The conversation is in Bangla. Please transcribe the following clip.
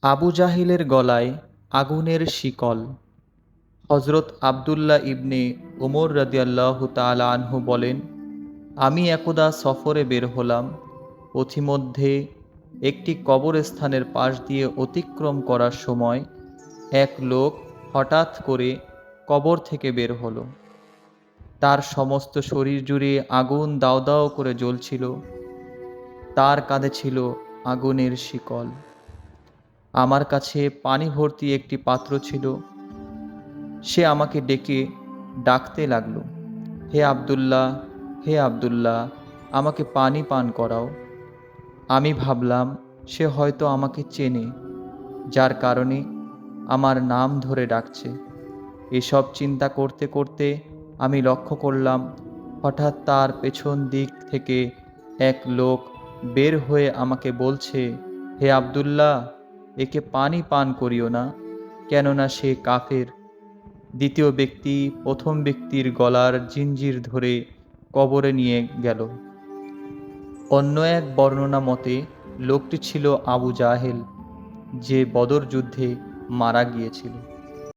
আবু জাহিলের গলায় আগুনের শিকল। হযরত আবদুল্লাহ ইবনে ওমর রাদিয়াল্লাহু তাআলা আনহু বলেন, আমি একদা সফরে বের হলাম। পথিমধ্যে একটি কবরস্থানের পাশ দিয়ে অতিক্রম করার সময় এক লোক হঠাৎ করে কবর থেকে বের হলো। তার সমস্ত শরীর জুড়ে আগুন দাউ দাউ করে জ্বলছিল। তার কাঁধে ছিল আগুনের শিকল। আমার কাছে পানি ভর্তি একটি পাত্র ছিল। সে আমাকে ডেকে ডাকতে লাগলো, হে আব্দুল্লাহ, হে আব্দুল্লাহ, আমাকে পানি পান করাও। আমি ভাবলাম সে হয়তো আমাকে চেনে, যার কারণে আমার নাম ধরে ডাকছে। এসব চিন্তা করতে করতে আমি লক্ষ্য করলাম, হঠাৎ তার পেছন দিক থেকে এক লোক বের হয়ে আমাকে বলছে, হে আব্দুল্লাহ, একে পানি পান করিও না, কেননা সে কাফের। দ্বিতীয় ব্যক্তি প্রথম ব্যক্তির গলার জিঞ্জির ধরে কবরে নিয়ে গেল। অন্য এক বর্ণনা মতে লোকটি ছিল আবু জাহেল, যে বদর যুদ্ধে মারা গিয়েছিল।